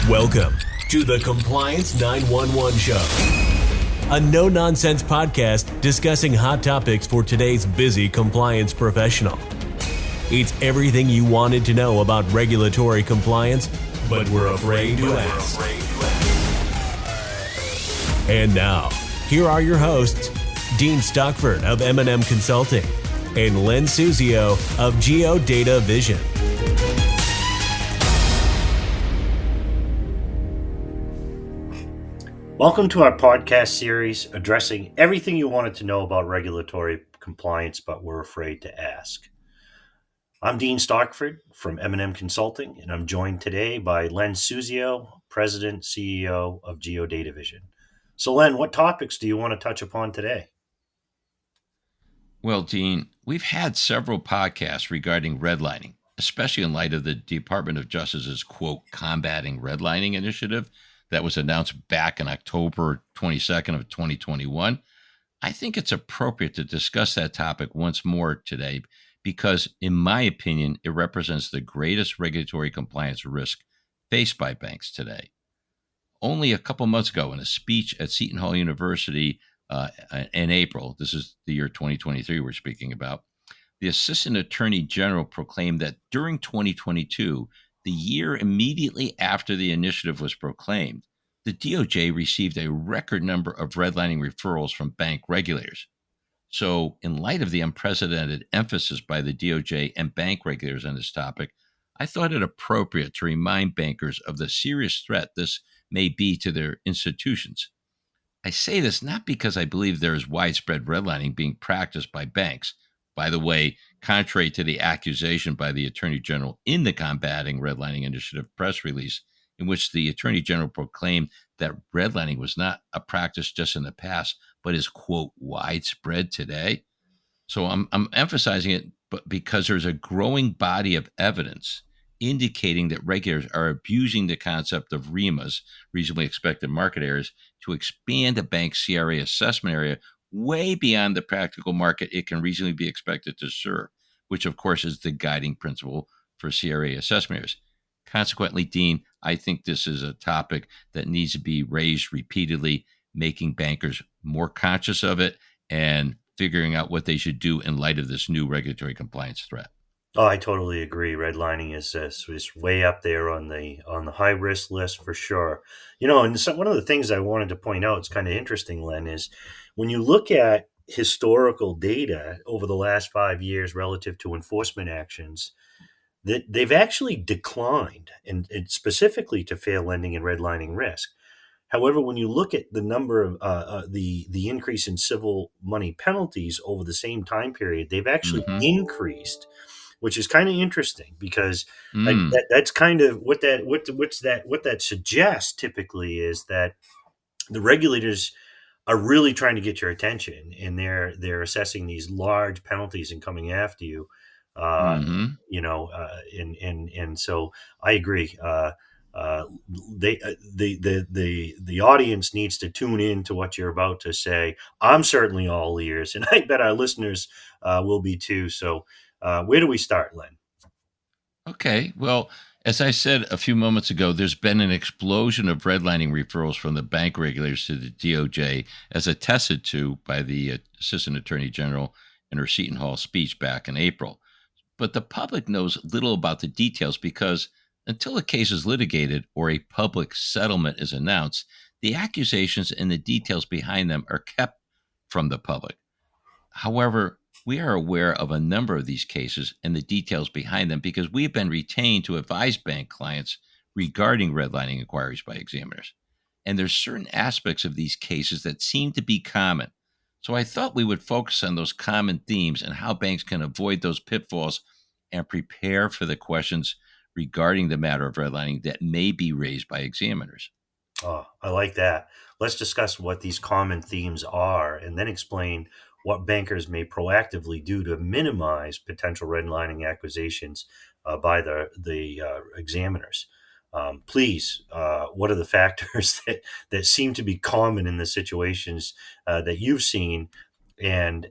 Welcome to the Compliance 911 Show, a no-nonsense podcast discussing hot topics for today's busy compliance professional. It's everything you wanted to know about regulatory compliance, but we're afraid to ask. And now, here are your hosts, Dean Stockford of M&M Consulting and Len Suzio of Geodata Vision. Welcome to our podcast series addressing everything you wanted to know about regulatory compliance, but were afraid to ask. I'm Dean Stockford from M&M Consulting, and I'm joined today by Len Suzio, President, CEO of Geodata Vision. So Len, what topics do you want to touch upon today? Well, Dean, we've had several podcasts regarding redlining, especially in light of the Department of Justice's, quote, combating redlining initiative that was announced back in October 22nd of 2021. I think it's appropriate to discuss that topic once more today because, in my opinion, it represents the greatest regulatory compliance risk faced by banks today. Only a couple months ago, in a speech at Seton Hall University in April, this is the year 2023 we're speaking about, the Assistant Attorney General proclaimed that during 2022, the year immediately after the initiative was proclaimed, the DOJ received a record number of redlining referrals from bank regulators. So, in light of the unprecedented emphasis by the DOJ and bank regulators on this topic, I thought it appropriate to remind bankers of the serious threat this may be to their institutions. I say this not because I believe there is widespread redlining being practiced by banks. By the way, contrary to the accusation by the Attorney General in the Combating Redlining Initiative press release, in which the Attorney General proclaimed that redlining was not a practice just in the past, but is, quote, widespread today. So I'm emphasizing it but because there's a growing body of evidence indicating that regulators are abusing the concept of REMAs, reasonably expected market areas, to expand a bank's CRA assessment area way beyond the practical market it can reasonably be expected to serve, which of course is the guiding principle for CRA assessment areas. Consequently, Dean, I think this is a topic that needs to be raised repeatedly, making bankers more conscious of it and figuring out what they should do in light of this new regulatory compliance threat. Oh, I totally agree. Redlining is way up there on the high risk list for sure. You know, and one of the things I wanted to point out, it's kind of interesting, Len, is when you look at historical data over the last 5 years relative to enforcement actions, that they've actually declined, and specifically to fair lending and redlining risk. However, when you look at the number of the increase in civil money penalties over the same time period, they've actually increased, which is kind of interesting because that's kind of what that suggests typically is that the regulators are really trying to get your attention, and they're assessing these large penalties and coming after you. And so I agree. The audience needs to tune in to what you're about to say. I'm certainly all ears, and I bet our listeners will be too. So where do we start, Len? Okay. Well, as I said a few moments ago, there's been an explosion of redlining referrals from the bank regulators to the DOJ, as attested to by the Assistant Attorney General in her Seton Hall speech back in April. But the public knows little about the details because until a case is litigated or a public settlement is announced, the accusations and the details behind them are kept from the public. However, we are aware of a number of these cases and the details behind them because we have been retained to advise bank clients regarding redlining inquiries by examiners. And there's certain aspects of these cases that seem to be common. So I thought we would focus on those common themes and how banks can avoid those pitfalls and prepare for the questions regarding the matter of redlining that may be raised by examiners. Oh, I like that. Let's discuss what these common themes are and then explain what bankers may proactively do to minimize potential redlining accusations by the examiners. Please, what are the factors that seem to be common in the situations that you've seen and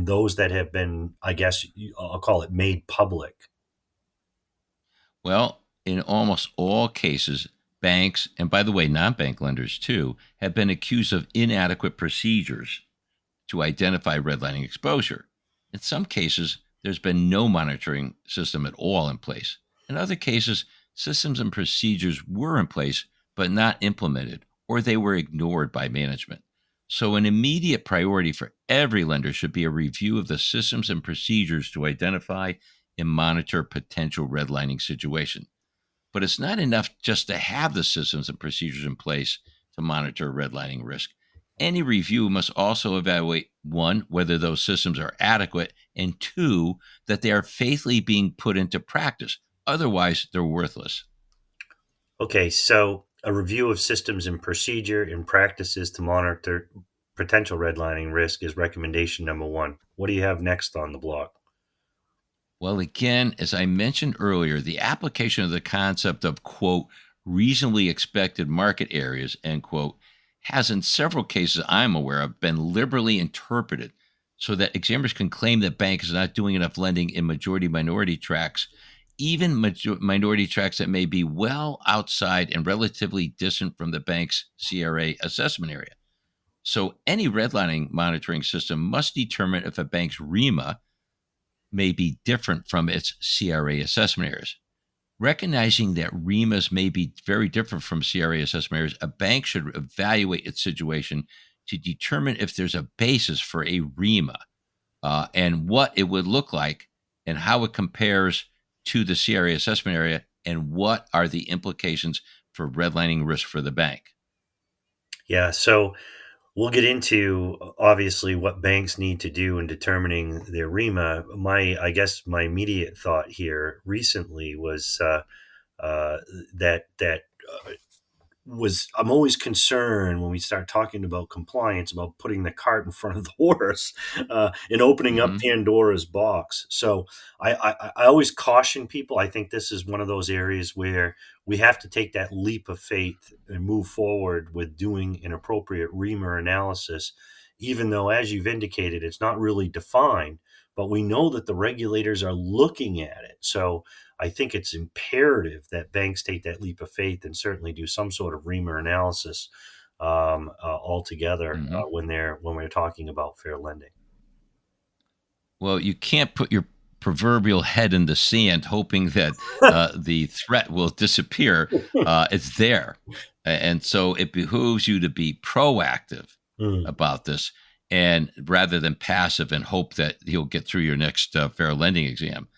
those that have been, I guess, I'll call it made public? Well, in almost all cases, Banks, and by the way, non-bank lenders too, have been accused of inadequate procedures to identify redlining exposure. In some cases, there's been no monitoring system at all in place. In other cases, systems and procedures were in place but not implemented, or they were ignored by management. So, an immediate priority for every lender should be a review of the systems and procedures to identify and monitor potential redlining situations. But it's not enough just to have the systems and procedures in place to monitor redlining risk. Any review must also evaluate, one, whether those systems are adequate, and two, that they are faithfully being put into practice. Otherwise, they're worthless. Okay, so a review of systems and procedure and practices to monitor potential redlining risk is recommendation number one. What do you have next on the block? Well, again, as I mentioned earlier, the application of the concept of, quote, reasonably expected market areas, end quote, has in several cases I'm aware of been liberally interpreted so that examiners can claim that banks are not doing enough lending in majority-minority tracts, even minority tracts that may be well outside and relatively distant from the bank's CRA assessment area. So any redlining monitoring system must determine if a bank's REMA may be different from its CRA assessment areas. Recognizing that REMAs may be very different from CRA assessment areas, a bank should evaluate its situation to determine if there's a basis for a REMA and what it would look like and how it compares to the CRA assessment area and what are the implications for redlining risk for the bank. Yeah, so we'll get into obviously what banks need to do in determining their REMA. I guess my immediate thought here recently was I'm always concerned when we start talking about compliance about putting the cart in front of the horse and opening up Pandora's box. So I always caution people. I think this is one of those areas where we have to take that leap of faith and move forward with doing an appropriate REMA analysis, even though, as you've indicated, it's not really defined, but we know that the regulators are looking at it. So I think it's imperative that banks take that leap of faith and certainly do some sort of REMA analysis altogether when we're talking about fair lending. Well, you can't put your proverbial head in the sand hoping that the threat will disappear. It's there. And so it behooves you to be proactive about this, and rather than passive and hope that you'll get through your next fair lending exam.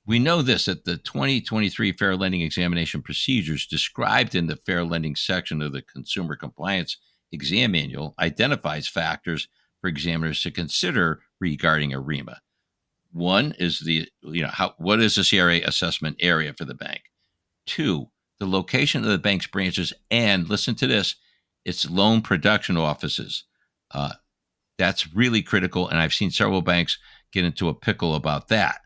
We know this, that the 2023 Fair Lending Examination Procedures described in the Fair Lending section of the Consumer Compliance Exam Manual identifies factors for examiners to consider regarding a REMA. One is what is the CRA assessment area for the bank? Two, the location of the bank's branches, and listen to this, its loan production offices. That's really critical, and I've seen several banks get into a pickle about that.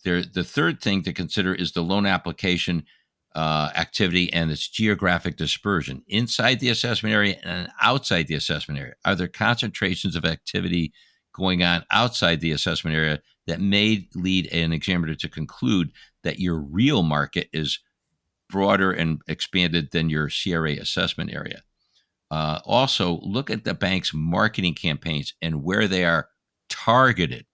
The third thing to consider is the loan application activity and its geographic dispersion inside the assessment area and outside the assessment area. Are there concentrations of activity going on outside the assessment area that may lead an examiner to conclude that your real market is broader and expanded than your CRA assessment area? Also, look at the bank's marketing campaigns and where they are targeted.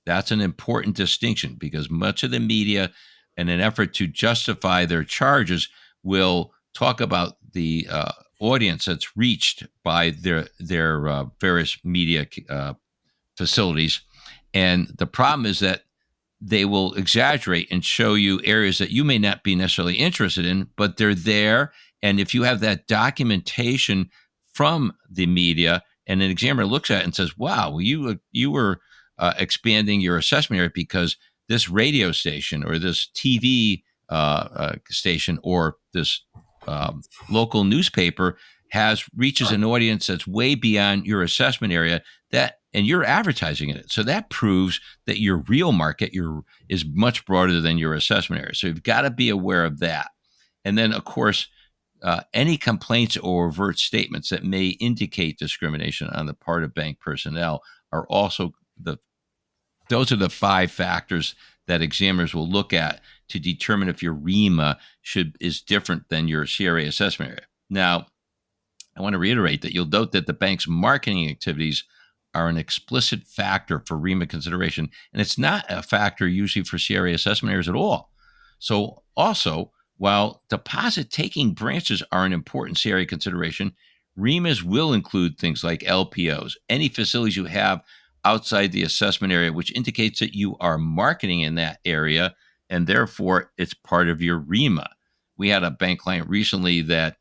That's an important distinction because much of the media, in an effort to justify their charges, will talk about the audience that's reached by their various media facilities. And the problem is that they will exaggerate and show you areas that you may not be necessarily interested in, but they're there. And if you have that documentation from the media and an examiner looks at it and says, wow, you were expanding your assessment area because this radio station or this TV station or this local newspaper reaches an audience that's way beyond your assessment area, and you're advertising in it. So that proves that your real market is much broader than your assessment area. So you've got to be aware of that. And then, of course, any complaints or overt statements that may indicate discrimination on the part of bank personnel are also those are the 5 factors that examiners will look at to determine if your REMA is different than your CRA assessment area. Now, I want to reiterate that you'll note that the bank's marketing activities are an explicit factor for REMA consideration, and it's not a factor usually for CRA assessment areas at all. So also, while deposit-taking branches are an important CRA consideration, REMAs will include things like LPOs, any facilities you have outside the assessment area, which indicates that you are marketing in that area, and therefore it's part of your REMA. We had a bank client recently that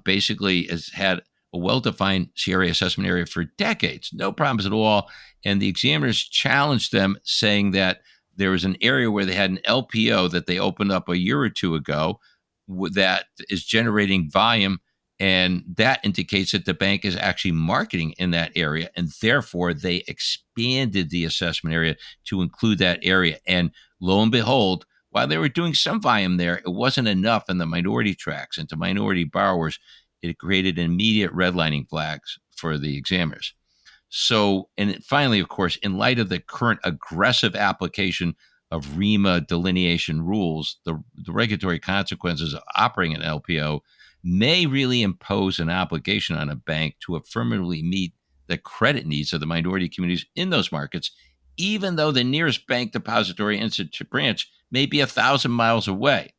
basically has had a well-defined CRA assessment area for decades, no problems at all. And the examiners challenged them, saying that there was an area where they had an LPO that they opened up a year or two ago that is generating volume, and that indicates that the bank is actually marketing in that area, and therefore they expanded the assessment area to include that area. And lo and behold, while they were doing some volume there, it wasn't enough in the minority tracks and to minority borrowers. It created immediate redlining flags for the examiners. So, and finally, of course, in light of the current aggressive application of REMA delineation rules, the regulatory consequences of operating an LPO may really impose an obligation on a bank to affirmatively meet the credit needs of the minority communities in those markets, even though the nearest bank depository institute branch may be 1,000 miles away.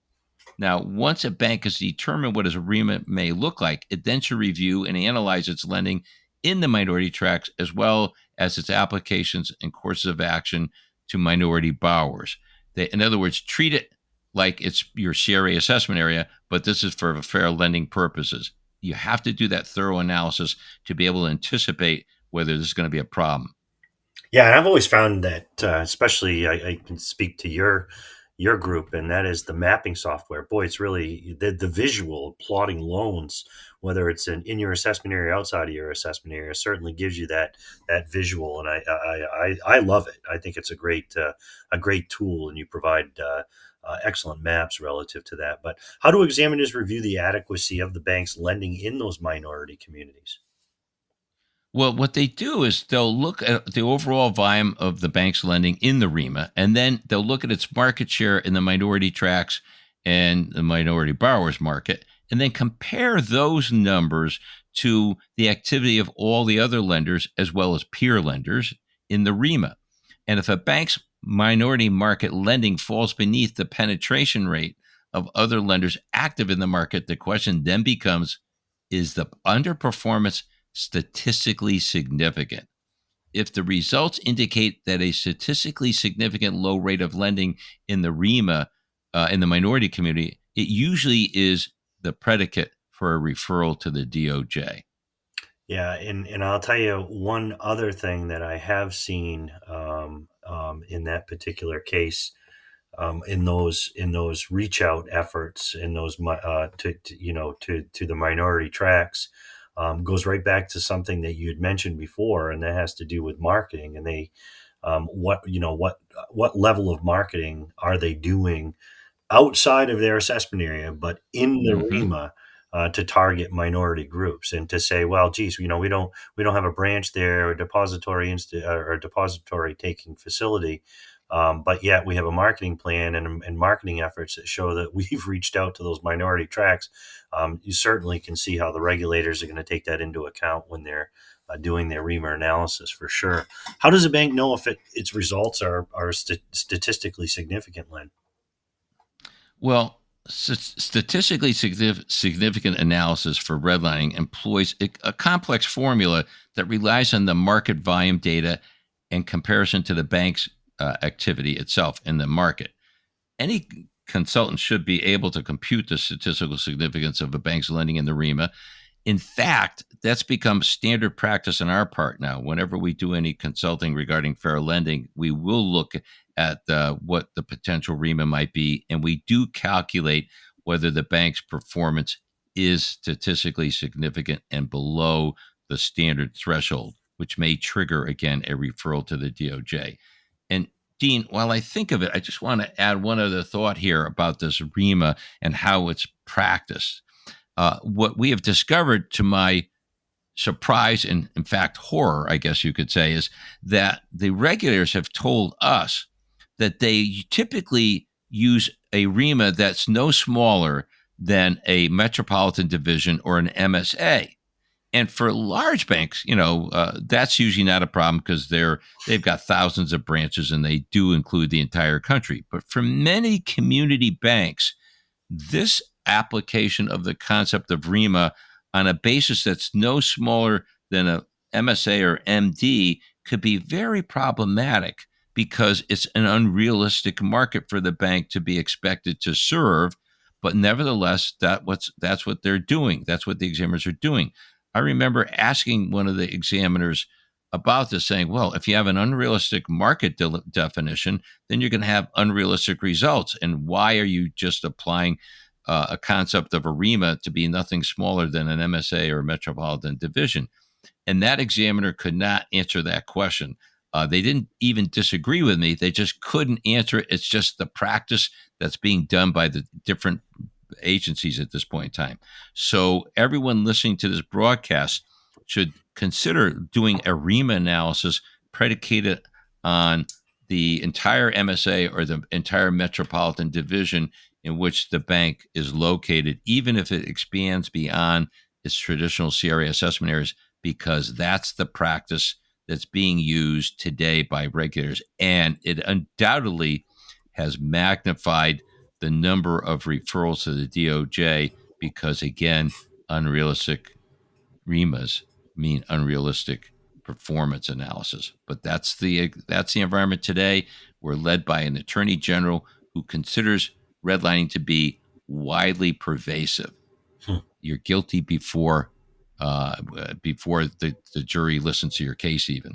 Now, once a bank has determined what a REMA may look like, it then should review and analyze its lending in the minority tracks, as well as its applications and courses of action to minority borrowers. In other words, treat it like it's your CRA assessment area, but this is for fair lending purposes. You have to do that thorough analysis to be able to anticipate whether this is going to be a problem. Yeah, and I've always found that, especially I can speak to your group, and that is the mapping software. Boy, it's really the visual plotting loans, whether it's in your assessment area, outside of your assessment area, certainly gives you that visual, and I love it. I think it's a great tool, and you provide excellent maps relative to that. But how do examiners review the adequacy of the bank's lending in those minority communities? Well, what they do is they'll look at the overall volume of the bank's lending in the REMA, and then they'll look at its market share in the minority tracks and the minority borrowers market, and then compare those numbers to the activity of all the other lenders as well as peer lenders in the REMA. And if a bank's minority market lending falls beneath the penetration rate of other lenders active in the market, the question then becomes, is the underperformance statistically significant? If the results indicate that a statistically significant low rate of lending in the REMA in the minority community, it usually is the predicate for a referral to the DOJ. Yeah, and I'll tell you one other thing that I have seen in that particular case, in those reach out efforts, in those to the minority tracks, goes right back to something that you had mentioned before, and that has to do with marketing. And they, what level of marketing are they doing outside of their assessment area, but in the Mm-hmm. REMA, to target minority groups, and to say, well, geez, we don't have a branch there, or or a depository taking facility, but yet we have a marketing plan and marketing efforts that show that we've reached out to those minority tracks. You certainly can see how the regulators are going to take that into account when they're doing their REMA analysis, for sure. How does a bank know if its results are statistically significant, Len? Well, statistically significant analysis for redlining employs a complex formula that relies on the market volume data and comparison to the bank's activity itself in the market. Any consultant should be able to compute the statistical significance of a bank's lending in the REMA. In fact, that's become standard practice on our part now. Whenever we do any consulting regarding fair lending, we will look at what the potential REMA might be, and we do calculate whether the bank's performance is statistically significant and below the standard threshold, which may trigger, again, a referral to the DOJ. And Dean, while I think of it, I just want to add one other thought here about this REMA and how it's practiced. What we have discovered, to my surprise and, in fact, horror, I guess you could say, is that the regulators have told us that they typically use a REMA that's no smaller than a metropolitan division or an MSA. And for large banks, that's usually not a problem because they've got thousands of branches and they do include the entire country. But for many community banks, this application of the concept of REMA on a basis that's no smaller than a MSA or MD could be very problematic because it's an unrealistic market for the bank to be expected to serve. But nevertheless, that's what they're doing. That's what the examiners are doing. I remember asking one of the examiners about this, saying, well, if you have an unrealistic market definition, then you're going to have unrealistic results. And why are you just applying a concept of a REMA to be nothing smaller than an MSA or metropolitan division? And that examiner could not answer that question. They didn't even disagree with me. They just couldn't answer it. It's just the practice that's being done by the different agencies at this point in time. So everyone listening to this broadcast should consider doing a REMA analysis predicated on the entire MSA or the entire metropolitan division in which the bank is located, even if it expands beyond its traditional CRA assessment areas, because that's the practice that's being used today by regulators. And it undoubtedly has magnified the number of referrals to the DOJ because, again, unrealistic REMAs mean unrealistic performance analysis. But that's the environment today. We're led by an attorney general who considers redlining to be widely pervasive. You're guilty before the jury listens to your case even.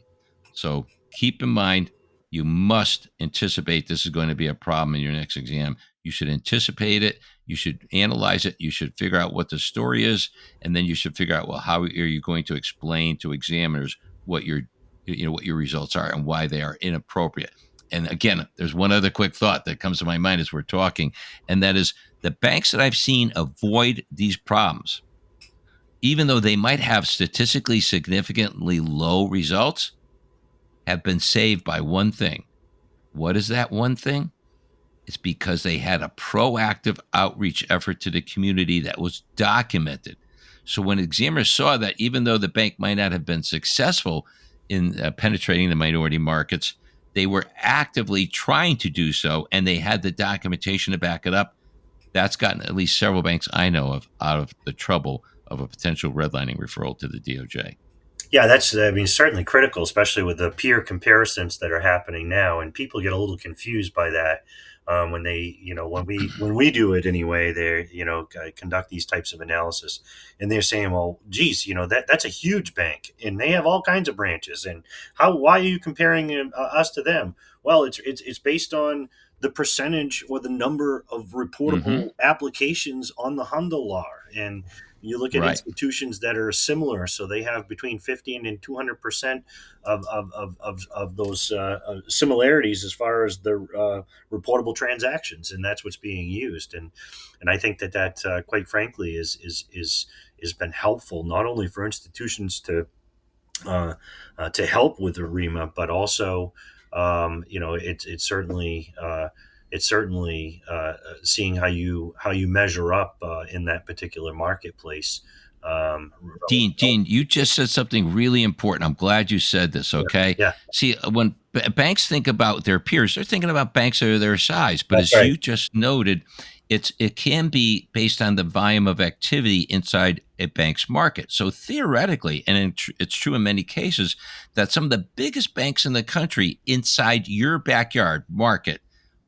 So keep in mind, you must anticipate this is going to be a problem in your next exam. You should anticipate it. You should analyze it. You should figure out what the story is, and then you should figure out, well, how are you going to explain to examiners what your results are and why they are inappropriate. And again, there's one other quick thought that comes to my mind as we're talking, and that is the banks that I've seen avoid these problems, even though they might have statistically significantly low results, have been saved by one thing. What is that one thing? It's because they had a proactive outreach effort to the community that was documented. So when examiners saw that, even though the bank might not have been successful in penetrating the minority markets, they were actively trying to do so, and they had the documentation to back it up. That's gotten at least several banks I know of out of the trouble of a potential redlining referral to the DOJ. Yeah, that's, certainly critical, especially with the peer comparisons that are happening now. And people get a little confused by that when they, when we do it anyway, they, conduct these types of analysis, and they're saying, well, geez, that's a huge bank and they have all kinds of branches. And why are you comparing us to them? Well, it's based on the percentage or the number of reportable applications on the handlar. And you look at institutions that are similar, so they have between 50 and 200% of those similarities as far as the reportable transactions, and that's what's being used. And I think that quite frankly is been helpful not only for institutions to help with the REMA, but also it's certainly seeing how you measure up in that particular marketplace. Dean, you just said something really important. I'm glad you said this. Okay. Yeah. See, when banks think about their peers, they're thinking about banks that are their size. But That's as right. you just noted, it can be based on the volume of activity inside a bank's market. So theoretically, and it's true in many cases, that some of the biggest banks in the country inside your backyard market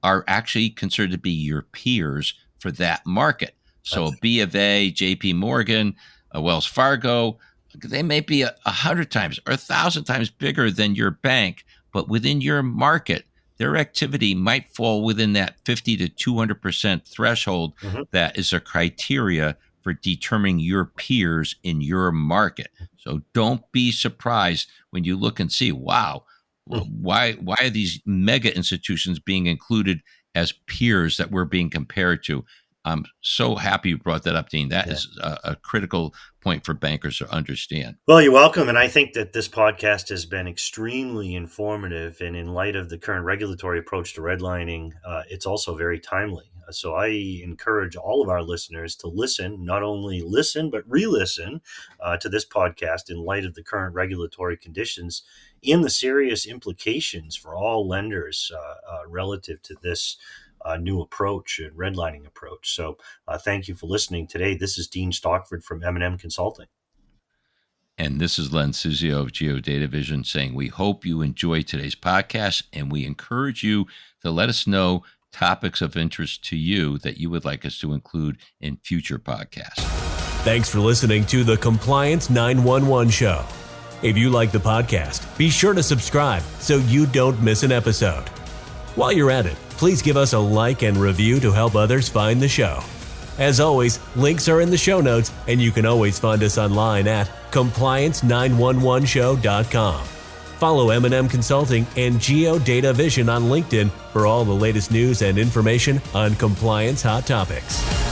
are actually considered to be your peers for that market. So B of A, JP Morgan, Wells Fargo, they may be 100 times or 1,000 times bigger than your bank, but within your market, their activity might fall within that 50 to 200% threshold. That is a criteria for determining your peers in your market. So don't be surprised when you look and see, wow, why are these mega institutions being included as peers that we're being compared to? I'm so happy you brought that up, Dean. That is a critical point for bankers to understand. Well, you're welcome. And I think that this podcast has been extremely informative. And in light of the current regulatory approach to redlining, it's also very timely. So I encourage all of our listeners to listen, not only listen, but re-listen to this podcast in light of the current regulatory conditions and the serious implications for all lenders relative to this new approach, redlining approach. So thank you for listening today. This is Dean Stockford from M&M Consulting. And this is Len Suzio of Geodata Vision saying we hope you enjoy today's podcast, and we encourage you to let us know topics of interest to you that you would like us to include in future podcasts. Thanks for listening to the Compliance 911 Show. If you like the podcast, be sure to subscribe so you don't miss an episode. While you're at it, please give us a like and review to help others find the show. As always, links are in the show notes, and you can always find us online at compliance911show.com. Follow M&M Consulting and Geodata Vision on LinkedIn for all the latest news and information on compliance hot topics.